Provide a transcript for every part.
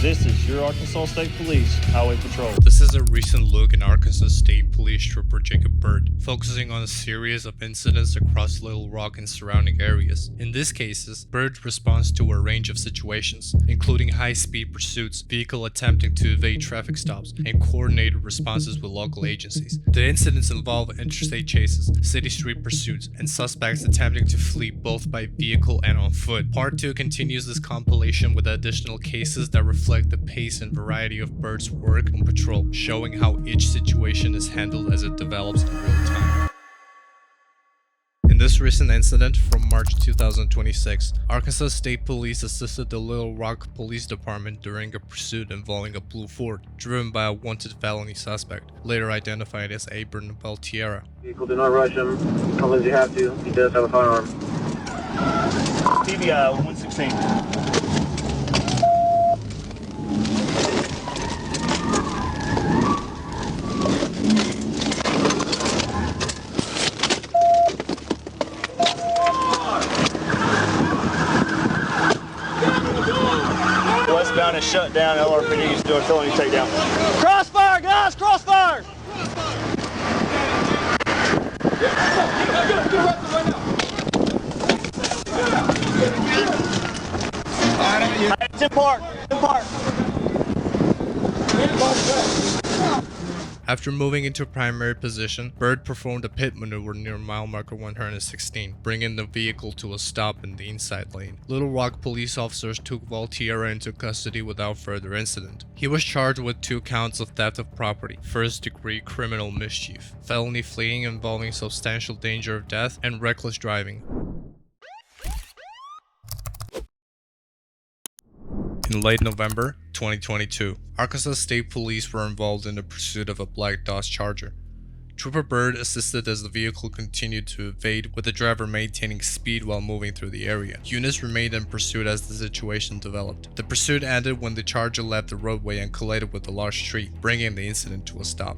This is your Arkansas State Police Highway Patrol. This is a recent look in Arkansas State Police Trooper Jacob Byrd, focusing on a series of incidents across Little Rock and surrounding areas. In these cases, Byrd responds to a range of situations, including high-speed pursuits, vehicle attempting to evade traffic stops, and coordinated responses with local agencies. The incidents involve interstate chases, city street pursuits, and suspects attempting to flee both by vehicle and on foot. Part 2 continues this compilation with additional cases that reflect the pace and variety of Byrd's work on patrol, showing how each situation is handled as it develops in real time. In this recent incident from March 2026, Arkansas State Police assisted the Little Rock Police Department during a pursuit involving a blue Ford, driven by a wanted felony suspect, later identified as Byrd Beltiera. Vehicle, do not rush him. Come as you have to. He does have a firearm. TVI 116. Westbound is shut down. LRPD is doing felony takedown. Crossfire, guys! Crossfire! It's in park. In park. After moving into primary position, Byrd performed a pit maneuver near mile marker 116, bringing the vehicle to a stop in the inside lane. Little Rock police officers took Beltiera into custody without further incident. He was charged with 2 counts of theft of property, first-degree criminal mischief, felony fleeing involving substantial danger of death, and reckless driving. In late November 2022, Arkansas State Police were involved in the pursuit of a black Dodge Charger. Trooper Byrd assisted as the vehicle continued to evade, with the driver maintaining speed while moving through the area. Units remained in pursuit as the situation developed. The pursuit ended when the Charger left the roadway and collided with a large tree, bringing the incident to a stop.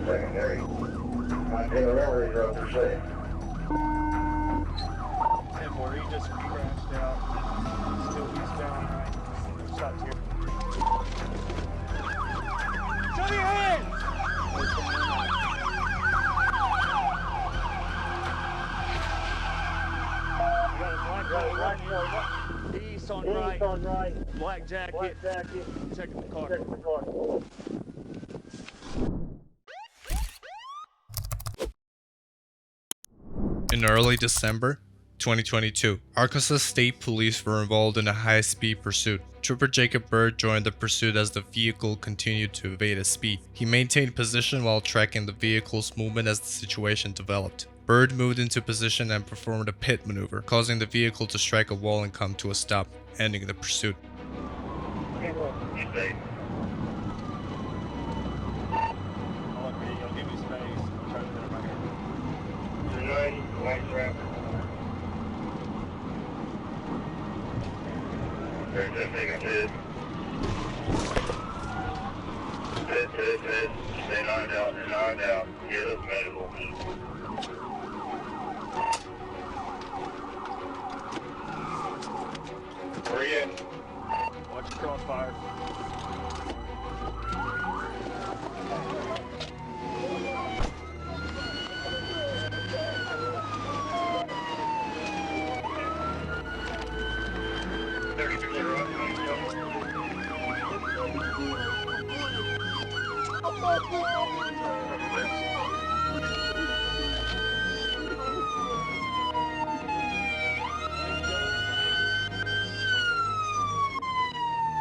Secondary. In the river, he's over 6. 10-4, he just crashed out. Still eastbound, right? Shot here. Show your hands! East on right. Black jacket. Checking the car. In early December 2022, Arkansas State Police were involved in a high-speed pursuit. Trooper Jacob Byrd joined the pursuit as the vehicle continued to evade at speed. He maintained position while tracking the vehicle's movement as the situation developed. Byrd moved into position and performed a pit maneuver, causing the vehicle to strike a wall and come to a stop, ending the pursuit. Stay nine down. Get us medical. Where are you at? Watch the crossfire.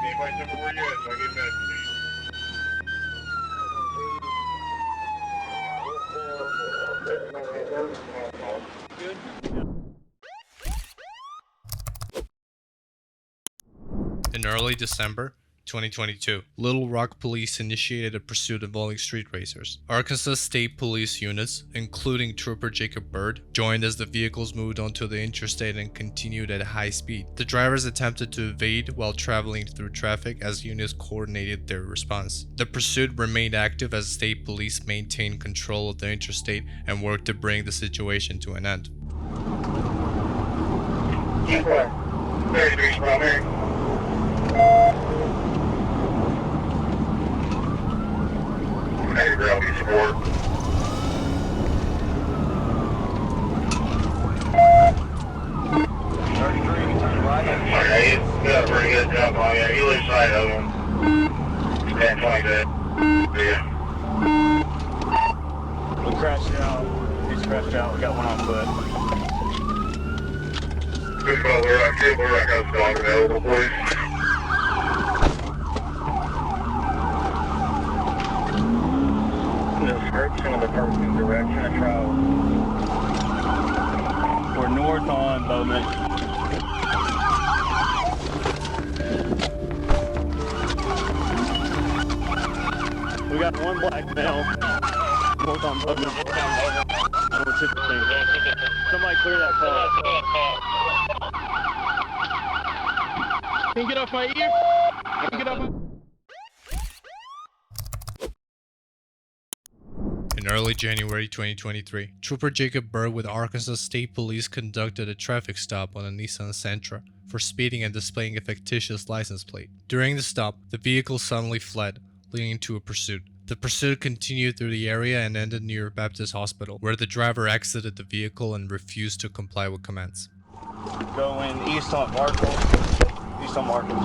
Anybody tell me where you at so I get back to you? Good? In early December 2022, Little Rock police initiated a pursuit involving street racers. Arkansas State Police units, including Trooper Jacob Byrd, joined as the vehicles moved onto the interstate and continued at high speed. The drivers attempted to evade while traveling through traffic as units coordinated their response. The pursuit remained active as state police maintained control of the interstate and worked to bring the situation to an end. 33 primary. Hey, girl, you sport. Okay, you got a pretty good jump on you. You lose sight of him. Stand 20 good. Yeah. We crashed out. He's crashed out. We got one on foot. Good call, we're right here. We're right now. Dog available, please. Description of the person's direction of travel. We're north on Bowman. We got one black male north on Bowman. I don't think. Somebody clear that car. Can you get off my ear? Can you get off my... In early January 2023, Trooper Jacob Byrd with Arkansas State Police conducted a traffic stop on a Nissan Sentra for speeding and displaying a fictitious license plate. During the stop, the vehicle suddenly fled, leading to a pursuit. The pursuit continued through the area and ended near Baptist Hospital, where the driver exited the vehicle and refused to comply with commands. Going east on Markham. East on Markham.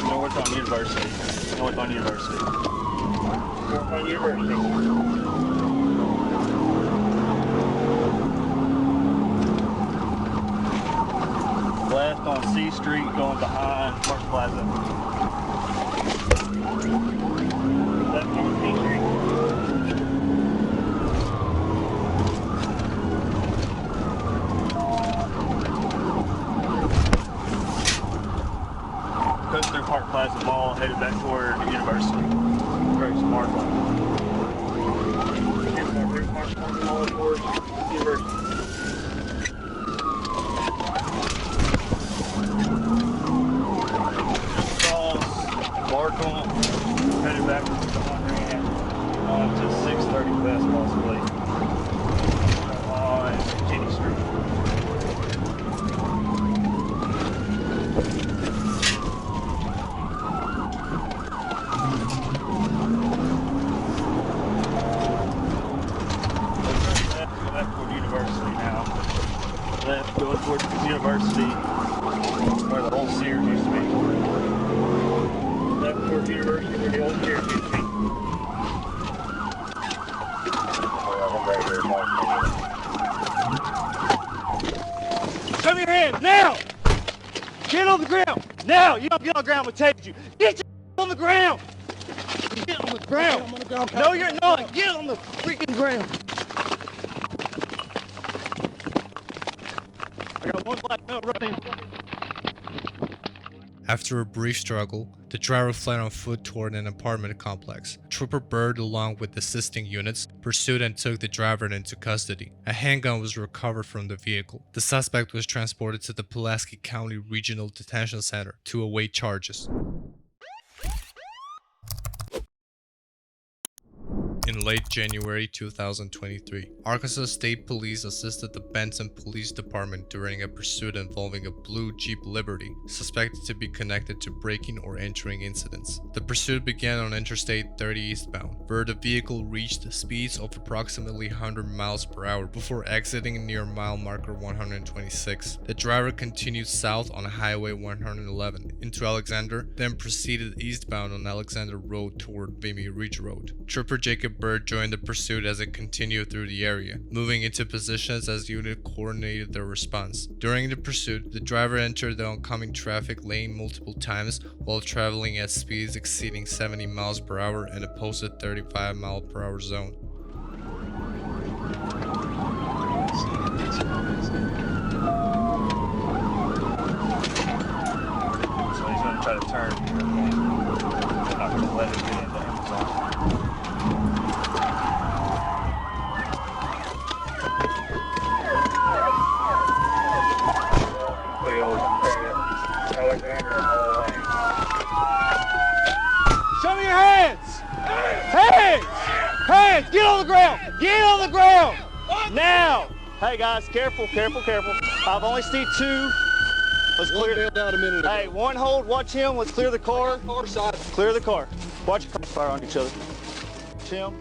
North on University. North on University. North on University. Left on C Street, going behind Park Plaza. Left on C Street. Cut through Park Plaza Mall, headed back toward the University. Very smart one. Markham, headed back to the Montreal, on to 630 West possibly, on Jenny Street. Left toward University now. Left going towards the University, where the old Sears used to be. Left towards University where the old Sears used to be. Come your hands now! Get on the ground! Now! You don't get on the ground, I'm gonna take you. Get your on the ground! Get on the ground! I'm on the ground. No, you're not! Get on the freaking ground! I got one black male running. After a brief struggle, the driver fled on foot toward an apartment complex. Trooper Byrd, along with assisting units, pursued and took the driver into custody. A handgun was recovered from the vehicle. The suspect was transported to the Pulaski County Regional Detention Center to await charges. In late January 2023, Arkansas State Police assisted the Benton Police Department during a pursuit involving a blue Jeep Liberty, suspected to be connected to breaking or entering incidents. The pursuit began on Interstate 30 eastbound, where the vehicle reached speeds of approximately 100 miles per hour before exiting near mile marker 126. The driver continued south on Highway 111 into Alexander, then proceeded eastbound on Alexander Road toward Vimy Ridge Road. Trooper Jacob Byrd joined the pursuit as it continued through the area, moving into positions as unit coordinated their response. During the pursuit, the driver entered the oncoming traffic lane multiple times while traveling at speeds exceeding 70 miles per hour in a posted 35 mile per hour zone. So he's going to try to turn. I'm not going to let him get into Amazon. Show me your hands! Hands! Hands! Get on the ground! Get on the ground! Now! Hey guys, careful, careful, careful. I've only seen two. Let's clear. Down a minute ago. Hey, one hold, watch him. Let's clear the car. Clear the car. Watch your fire on each other. Tim.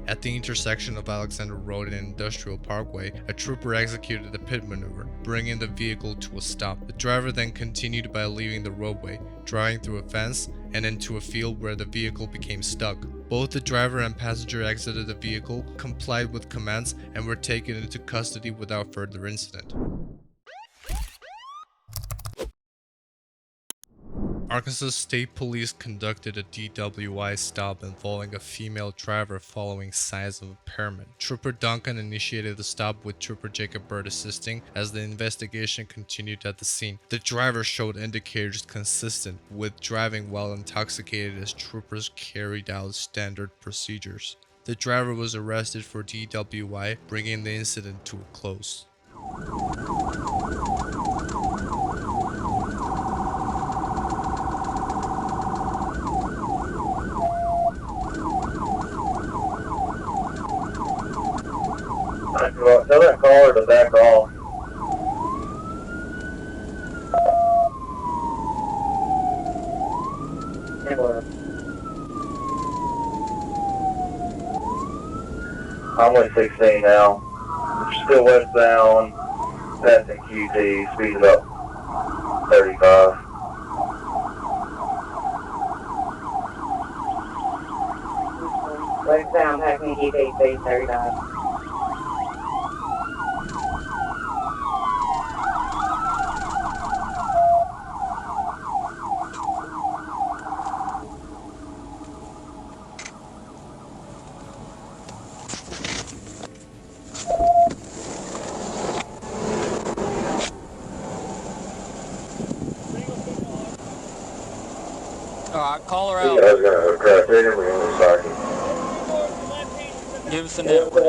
At the intersection of Alexander Road and Industrial Parkway, a trooper executed a pit maneuver, bringing the vehicle to a stop. The driver then continued by leaving the roadway, driving through a fence and into a field where the vehicle became stuck. Both the driver and passenger exited the vehicle, complied with commands, and were taken into custody without further incident. Arkansas State Police conducted a DWI stop involving a female driver following signs of impairment. Trooper Duncan initiated the stop with Trooper Jacob Byrd assisting as the investigation continued at the scene. The driver showed indicators consistent with driving while intoxicated as troopers carried out standard procedures. The driver was arrested for DWI, bringing the incident to a close. Tell that caller to back off. I'm with 16 now. Still westbound, passing QT, speed about 35. Westbound, passing QT, speed 35. Alright, call her out. Yeah, I was gonna crash it in, we're gonna start. Give us the network.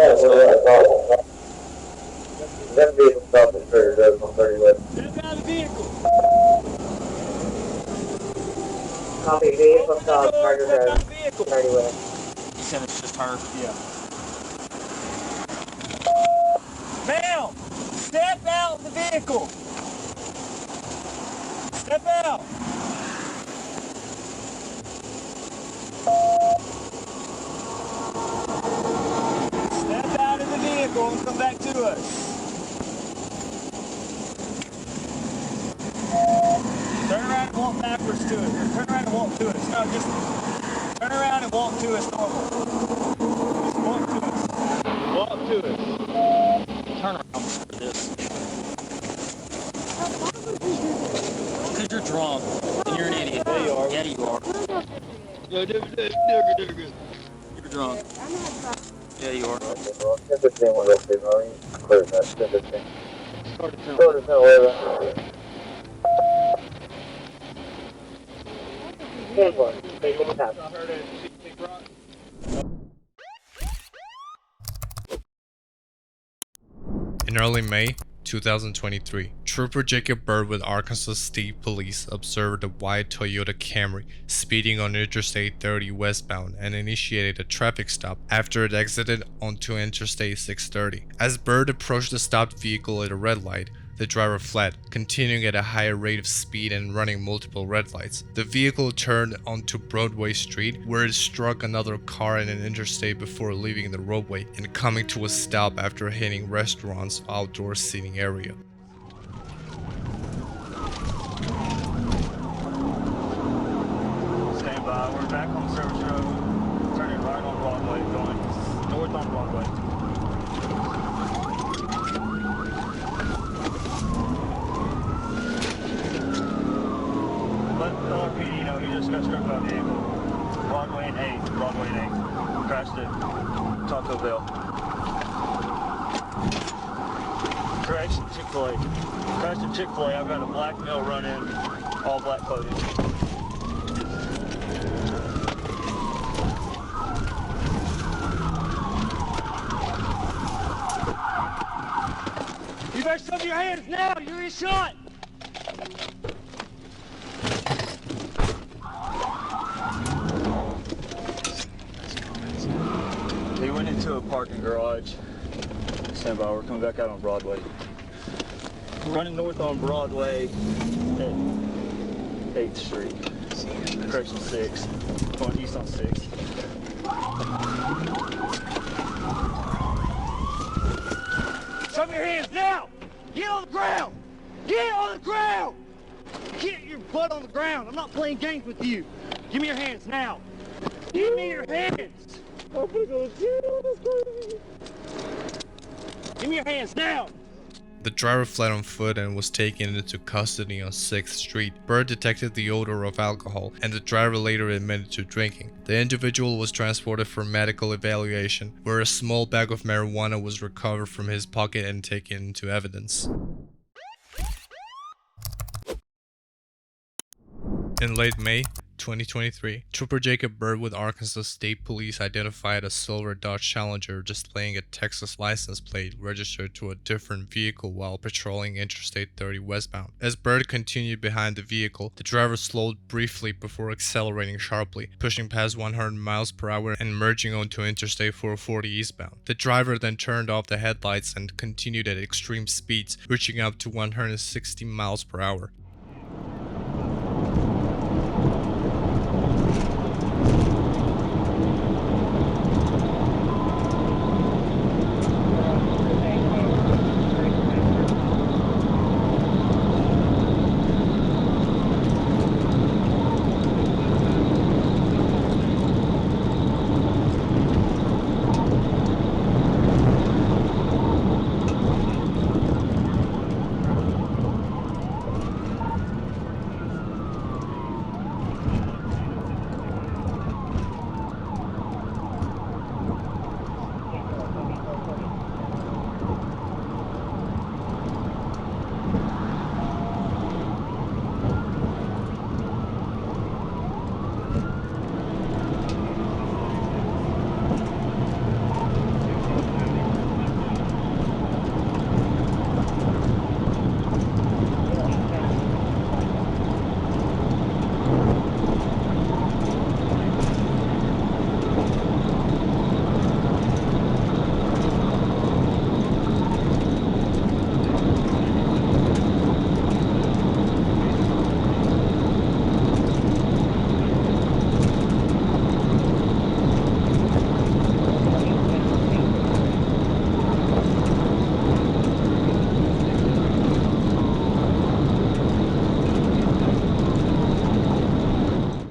That vehicle stopped at 30 on 30 left. Get out of the vehicle! Copy, vehicle stop, Carter Get out Road, of the vehicle! 30 west. You said it's just her. Yeah. Ma'am! Step out of the vehicle! Step out! Step out of the vehicle and come back to us. Turn around and walk backwards to us. Or turn around and walk to us. No, just turn around and walk to us normal. Just walk to us. Walk to us. Turn around for this. Because you're drunk. And you're an idiot. Yeah, you are. Yeah, you are. You're drunk. Yeah, you are. 10-15 was up there, Marine. Clear that, 10-15. Start to Go to 10-11. 10-4. Taking the top. In early May 2023, Trooper Jacob Byrd with Arkansas State Police observed a white Toyota Camry speeding on Interstate 30 westbound and initiated a traffic stop after it exited onto Interstate 630. As Byrd approached the stopped vehicle at a red light, the driver fled, continuing at a higher rate of speed and running multiple red lights. The vehicle turned onto Broadway Street, where it struck another car in an interstate before leaving the roadway and coming to a stop after hitting restaurant's outdoor seating area. Stand by. We're back on Service Road. Turning right on Broadway, going north on Broadway. Let LRPD know he just got struck by a vehicle. Broadway and 8. Broadway and 8. Crashed at Taco Bell. Correction, Chick-fil-A. Crashed at Chick-fil-A. I've got a black male run in, all black clothing. You better show me your hands now. You're in shot. He went into a parking garage. Stand by, we're coming back out on Broadway. Running north on Broadway at 8th Street. Correction 6. Going east on 6. Show me your hands now! Get on the ground! Get on the ground! Get your butt on the ground! I'm not playing games with you! Give me your hands now! Give me your hands! I'm gonna go to jail. Give me your hands now! The driver fled on foot and was taken into custody on 6th Street. Byrd detected the odor of alcohol, and the driver later admitted to drinking. The individual was transported for medical evaluation, where a small bag of marijuana was recovered from his pocket and taken into evidence. In late May 2023, Trooper Jacob Byrd with Arkansas State Police identified a silver Dodge Challenger displaying a Texas license plate registered to a different vehicle while patrolling Interstate 30 westbound. As Byrd continued behind the vehicle, the driver slowed briefly before accelerating sharply, pushing past 100 miles per hour and merging onto Interstate 440 eastbound. The driver then turned off the headlights and continued at extreme speeds, reaching up to 160 miles per hour.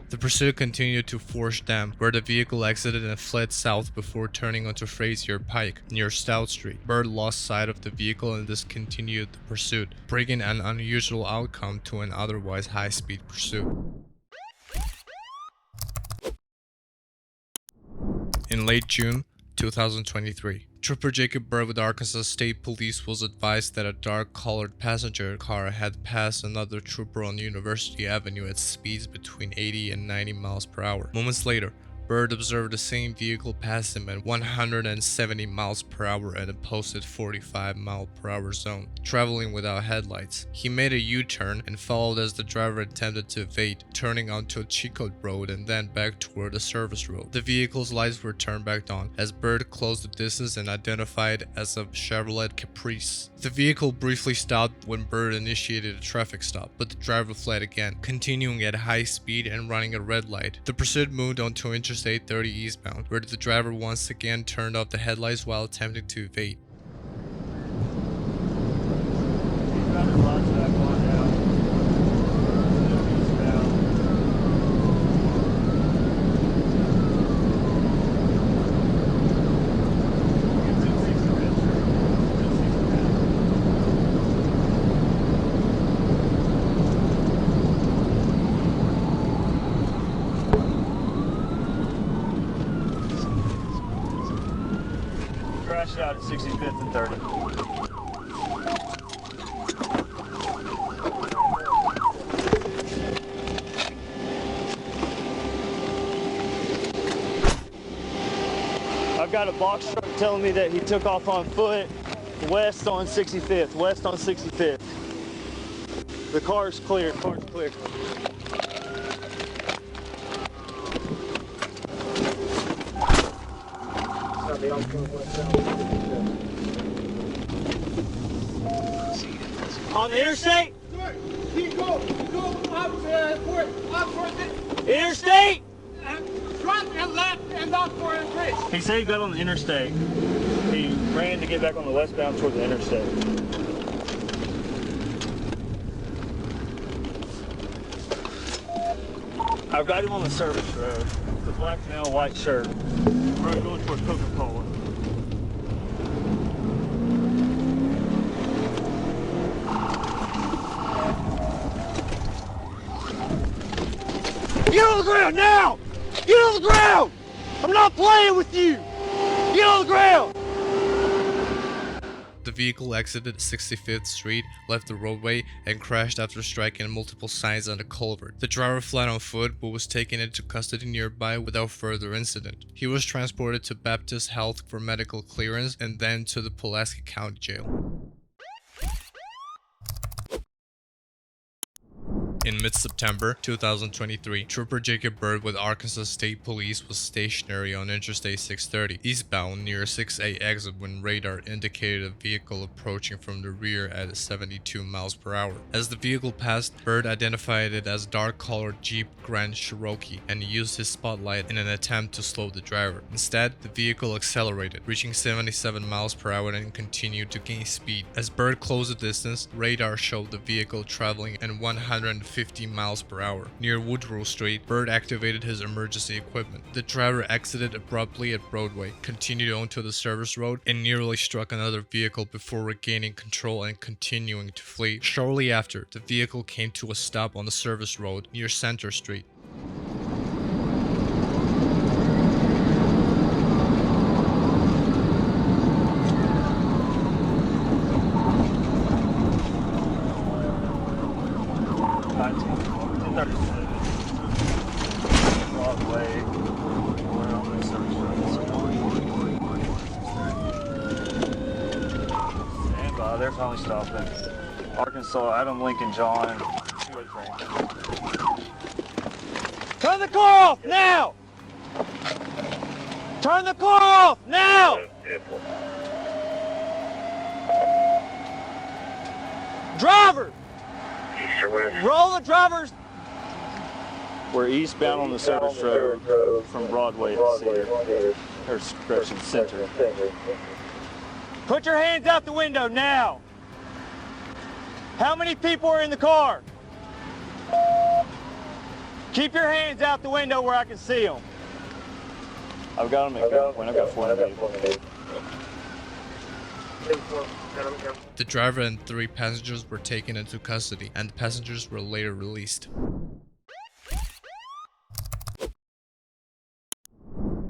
The pursuit continued to Forge Dam, where the vehicle exited and fled south before turning onto Frazier Pike near Stout Street. Byrd lost sight of the vehicle and discontinued the pursuit, bringing an unusual outcome to an otherwise high-speed pursuit. In late June 2023. Trooper Jacob Byrd with Arkansas State Police was advised that a dark-colored passenger car had passed another trooper on University Avenue at speeds between 80 and 90 miles per hour. Moments later, Byrd observed the same vehicle pass him at 170 miles per hour in a posted 45 mile per hour zone, traveling without headlights. He made a U-turn and followed as the driver attempted to evade, turning onto a Chicote road and then back toward the service road. The vehicle's lights were turned back on as Byrd closed the distance and identified as a Chevrolet Caprice. The vehicle briefly stopped when Byrd initiated a traffic stop, but the driver fled again, continuing at high speed and running a red light. The pursuit moved onto Interstate 30 eastbound, where the driver once again turned off the headlights while attempting to evade. Crashed out at 65th and 30. I've got a box truck telling me that he took off on foot west on 65th, west on 65th. The car's clear, car's clear. On the interstate? Interstate? Right and left and not for increase. He said he got on the interstate. He ran to get back on the westbound toward the interstate. I've got him on the service road. The black male, white shirt. We're going toward Coca-Cola. Get on the ground now! Get on the ground! I'm not playing with you! Get on the ground! The vehicle exited 65th Street, left the roadway, and crashed after striking multiple signs on the culvert. The driver fled on foot but was taken into custody nearby without further incident. He was transported to Baptist Health for medical clearance and then to the Pulaski County Jail. In mid-September 2023, Trooper Jacob Byrd with Arkansas State Police was stationary on Interstate 630 eastbound near 6A exit when radar indicated a vehicle approaching from the rear at 72 miles per hour. As the vehicle passed, Byrd identified it as dark-colored Jeep Grand Cherokee and used his spotlight in an attempt to slow the driver. Instead, the vehicle accelerated, reaching 77 miles per hour and continued to gain speed. As Byrd closed the distance, radar showed the vehicle traveling at 150 miles per hour. Near Woodrow Street, Byrd activated his emergency equipment. The driver exited abruptly at Broadway, continued onto the service road, and nearly struck another vehicle before regaining control and continuing to flee. Shortly after, the vehicle came to a stop on the service road near Center Street. They're finally stopping. Arkansas, Adam, Lincoln, John. Turn the car off now! Turn the car off now! Driver! Roll the drivers! We're eastbound on the service road from Broadway to Center. Or correction, Center. Put your hands out the window now! How many people are in the car? Keep your hands out the window where I can see them. I've got them at gunpoint. I've got 4 The driver and 3 passengers were taken into custody, and the passengers were later released.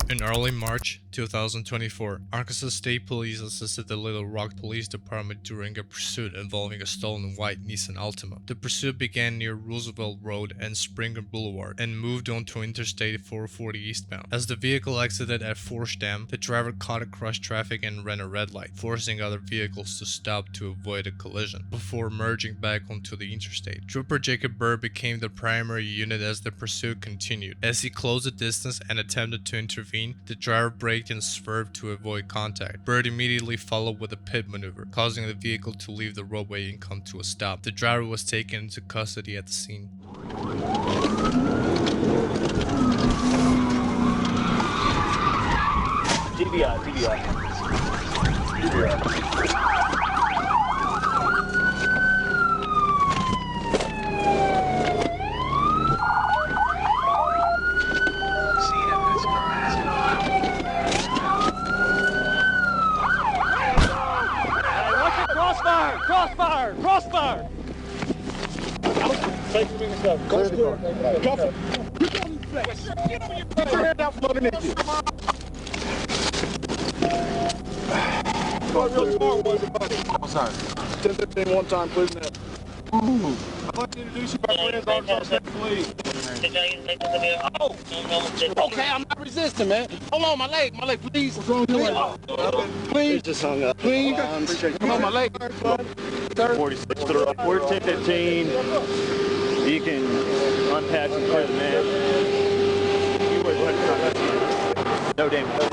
In early March 2024, Arkansas State Police assisted the Little Rock Police Department during a pursuit involving a stolen white Nissan Altima. The pursuit began near Roosevelt Road and Springer Boulevard and moved on to Interstate 440 eastbound. As the vehicle exited at Force Dam, the driver caught across traffic and ran a red light, forcing other vehicles to stop to avoid a collision, before merging back onto the interstate. Trooper Jacob Byrd became the primary unit as the pursuit continued. As he closed the distance and attempted to intervene, the driver braked and swerved to avoid contact. Byrd immediately followed with a pit maneuver, causing the vehicle to leave the roadway and come to a stop. The driver was taken into custody at the scene. TBI. Crossfire! Crossfire! Take your fingers up. Clear the car. Cuff it. Get your hand out from underneath you. Go real far, was it, buddy? What's that? 10-15 one time, please, net. I'd like to introduce you to my friends, Arkansas State Police. Oh! Okay, I'm not resisting, man. Hold on, my leg, please. What's wrong with you? Please. Just hung up. Please. Come on, my leg. 46 to the right. We're 10-15. You can unpatch and clear the man. No damage.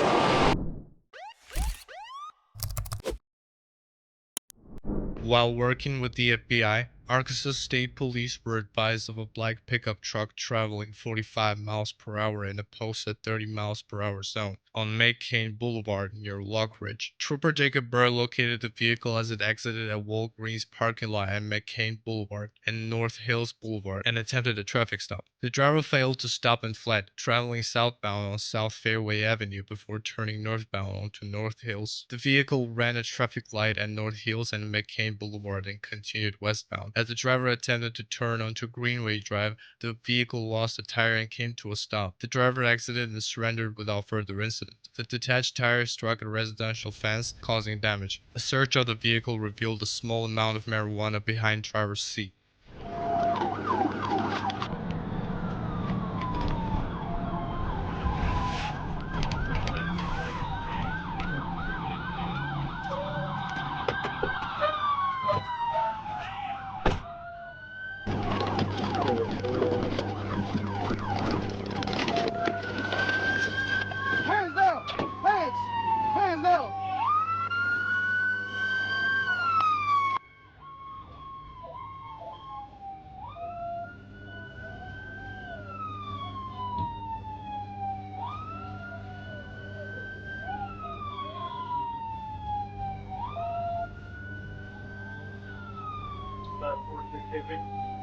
While working with the FBI, Arkansas State Police were advised of a black pickup truck traveling 45 miles per hour in a posted 30 miles per hour zone on McCain Boulevard near Lockridge. Trooper Jacob Byrd located the vehicle as it exited a Walgreens parking lot at McCain Boulevard and North Hills Boulevard and attempted a traffic stop. The driver failed to stop and fled, traveling southbound on South Fairway Avenue before turning northbound onto North Hills. The vehicle ran a traffic light at North Hills and McCain Boulevard and continued westbound. As the driver attempted to turn onto Greenway Drive, the vehicle lost a tire and came to a stop. The driver exited and surrendered without further incident. The detached tire struck a residential fence, causing damage. A search of the vehicle revealed a small amount of marijuana behind driver's seat. Hands down! Hands! Hands down! About 46, 50.